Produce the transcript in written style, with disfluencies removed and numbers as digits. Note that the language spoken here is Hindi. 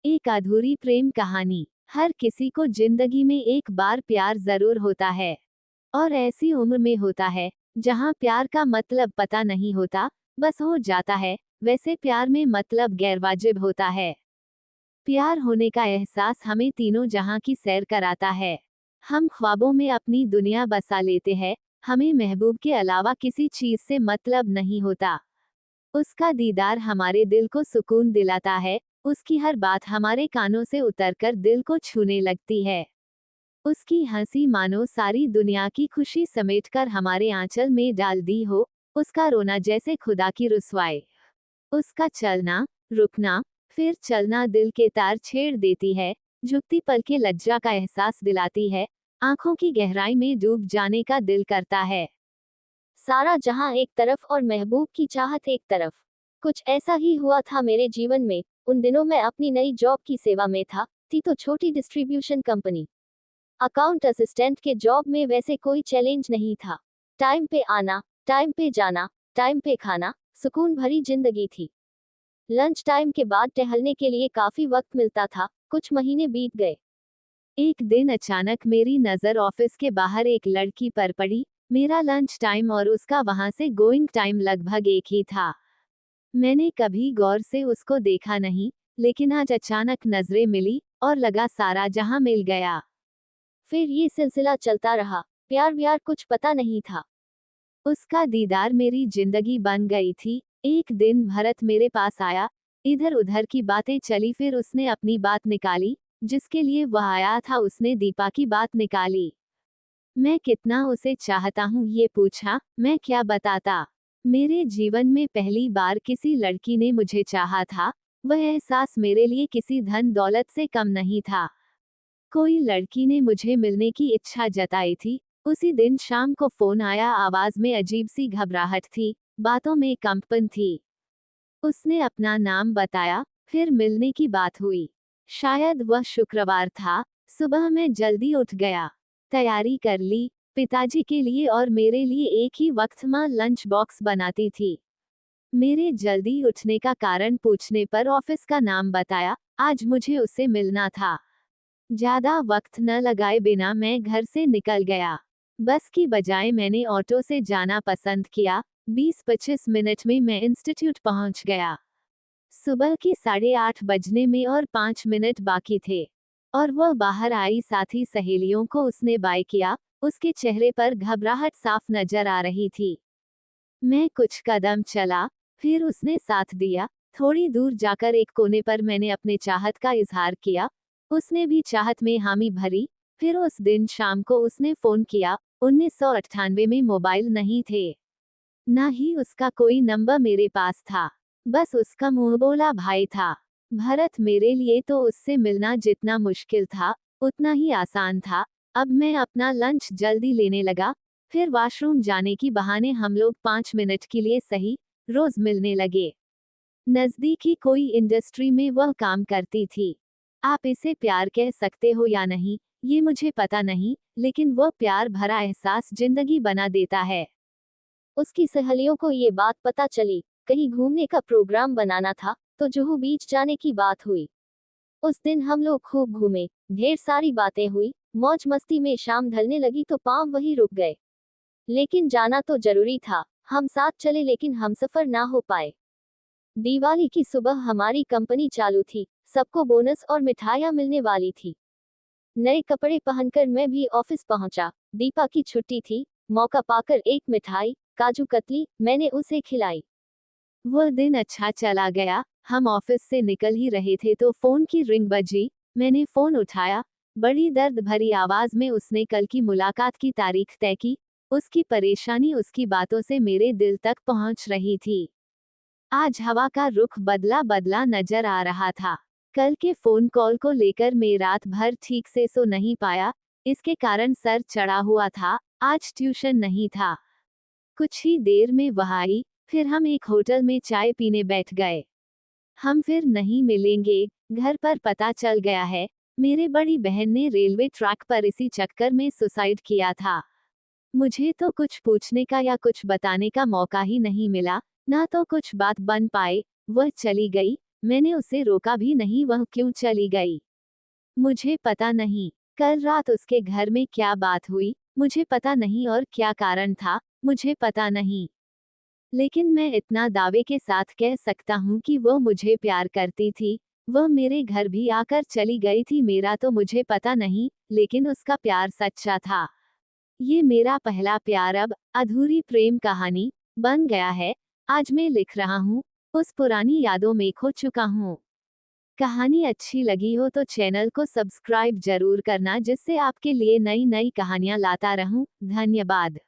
एक अधूरी प्रेम कहानी। हर किसी को जिंदगी में एक बार प्यार जरूर होता है, और ऐसी उम्र में होता है जहां प्यार का मतलब पता नहीं होता, बस हो जाता है। वैसे प्यार में मतलब गैरवाजिब होता है। प्यार होने का एहसास हमें तीनों जहां की सैर कराता है। हम ख्वाबों में अपनी दुनिया बसा लेते हैं। हमें महबूब के अलावा किसी चीज से मतलब नहीं होता। उसका दीदार हमारे दिल को सुकून दिलाता है। उसकी हर बात हमारे कानों से उतरकर दिल को छूने लगती है। उसकी हंसी मानो सारी दुनिया की खुशी समेटकर हमारे आंचल में डाल दी हो। उसका रोना जैसे खुदा की रुसवाई। उसका चलना, रुकना, फिर चलना दिल के तार छेड़ देती है। झुकती पलकें लज्जा का एहसास दिलाती है। आंखों की गहराई में डूब जाने का दिल करता है। सारा जहां एक तरफ और महबूब की चाहत एक तरफ। कुछ ऐसा ही हुआ था मेरे जीवन में। उन दिनों मैं अपनी नई जॉब की सेवा में था। थी तो छोटी डिस्ट्रीब्यूशन कंपनी। अकाउंट असिस्टेंट के जॉब में वैसे कोई चैलेंज नहीं था। टाइम पे आना, टाइम पे जाना, टाइम पे खाना, सुकून भरी जिंदगी थी। लंच टाइम के बाद टहलने के लिए काफी वक्त मिलता था। कुछ महीने बीत गए। एक दिन अचानक मेरी नजर ऑफिस के बाहर एक लड़की पर पड़ी। मेरा लंच टाइम और उसका वहां से गोइंग टाइम लगभग एक ही था। मैंने कभी गौर से उसको देखा नहीं, लेकिन आज अचानक नजरें मिली और लगा सारा जहां मिल गया। फिर ये सिलसिला चलता रहा। प्यार व्यार कुछ पता नहीं था। उसका दीदार मेरी जिंदगी बन गई थी। एक दिन भरत मेरे पास आया। इधर उधर की बातें चली, फिर उसने अपनी बात निकाली। जिसके लिए वह आया था उसने दीपा की बात निकाली। मैं कितना उसे चाहता हूँ ये पूछा। मैं क्या बताता। मेरे जीवन में पहली बार किसी लड़की ने मुझे चाहा था। वह एहसास मेरे लिए किसी धन दौलत से कम नहीं था। कोई लड़की ने मुझे मिलने की इच्छा जताई थी। उसी दिन शाम को फोन आया। आवाज में अजीब सी घबराहट थी, बातों में कंपन थी। उसने अपना नाम बताया, फिर मिलने की बात हुई। शायद वह शुक्रवार था। सुबह मैं जल्दी उठ गया। तैयारी कर ली। पिताजी के लिए और मेरे लिए एक ही वक्त मां लंच बॉक्स बनाती थी। मेरे जल्दी उठने का कारण पूछने पर ऑफिस का नाम बताया। आज मुझे उससे मिलना था। ज्यादा वक्त न लगाए बिना मैं घर से निकल गया। बस की बजाय मैंने ऑटो से जाना पसंद किया। 20-25 मिनट में मैं इंस्टीट्यूट पहुंच गया। सुबह की 8:30 बजने में और 5 मिनट बाकी थे, और वह बाहर आई। साथी सहेलियों को उसने बाय किया। उसके चेहरे पर घबराहट साफ नजर आ रही थी। मैं कुछ कदम चला, फिर उसने साथ दिया। थोड़ी दूर जाकर एक कोने पर मैंने अपने चाहत का इजहार किया। उसने भी चाहत में हामी भरी। फिर उस दिन शाम को उसने फोन किया। 1998 में मोबाइल नहीं थे, ना ही उसका कोई नंबर मेरे पास था। बस उसका मुंह बोला भाई था। भरत मेरे लिए तो उससे मिलना जितना मुश्किल था, उतना ही आसान था। अब मैं अपना लंच जल्दी लेने लगा। फिर वॉशरूम जाने की बहाने हम लोग 5 मिनट के लिए सही रोज मिलने लगे। नजदीकी कोई इंडस्ट्री में वह काम करती थी। आप इसे प्यार कह सकते हो या नहीं, ये मुझे पता नहीं, लेकिन वह प्यार भरा एहसास जिंदगी बना देता है। उसकी सहेलियों को ये बात पता चली। कहीं घूमने का प्रोग्राम बनाना था, तो जुहू बीच जाने की बात हुई। उस दिन हम लोग खूब घूमे। ढेर सारी बातें हुई। मौज मस्ती में शाम ढलने लगी तो पांव वहीं रुक गए। लेकिन जाना तो जरूरी था। हम साथ चले लेकिन हम सफर ना हो पाए। दिवाली की सुबह हमारी कंपनी चालू थी। सबको बोनस और मिठाइयाँ मिलने वाली थी। नए कपड़े पहनकर मैं भी ऑफिस पहुंचा। दीपा की छुट्टी थी। मौका पाकर एक मिठाई, काजू कतली, मैंने उसे खिलाई। वह दिन अच्छा चला गया। हम ऑफिस से निकल ही रहे थे तो फोन की रिंग बजी। मैंने फोन उठाया। बड़ी दर्द भरी आवाज में उसने कल की मुलाकात की तारीख तय की। उसकी परेशानी उसकी बातों से मेरे दिल तक पहुंच रही थी। आज हवा का रुख बदला बदला नजर आ रहा था। कल के फोन कॉल को लेकर मैं रात भर ठीक से सो नहीं पाया। इसके कारण सर चढ़ा हुआ था। आज ट्यूशन नहीं था। कुछ ही देर में वह आई। फिर हम एक होटल में चाय पीने बैठ गए। हम फिर नहीं मिलेंगे, घर पर पता चल गया है। मेरे बड़ी बहन ने रेलवे ट्रैक पर इसी चक्कर में सुसाइड किया था। मुझे तो कुछ पूछने का या कुछ बताने का मौका ही नहीं मिला, ना तो कुछ बात बन पाए। वह चली गई। मैंने उसे रोका भी नहीं, वह क्यों चली गई मुझे पता नहीं। कल रात उसके घर में क्या बात हुई मुझे पता नहीं, और क्या कारण था मुझे पता नहीं। लेकिन मैं इतना दावे के साथ कह सकता हूँ कि वो मुझे प्यार करती थी। वह मेरे घर भी आकर चली गई थी, मेरा तो मुझे पता नहीं, लेकिन उसका प्यार सच्चा था। ये मेरा पहला प्यार अब अधूरी प्रेम कहानी बन गया है। आज मैं लिख रहा हूँ, उस पुरानी यादों में खो चुका हूँ। कहानी अच्छी लगी हो तो चैनल को सब्सक्राइब जरूर करना, जिससे आपके लिए नई नई कहानियां लाता रहूं। धन्यवाद।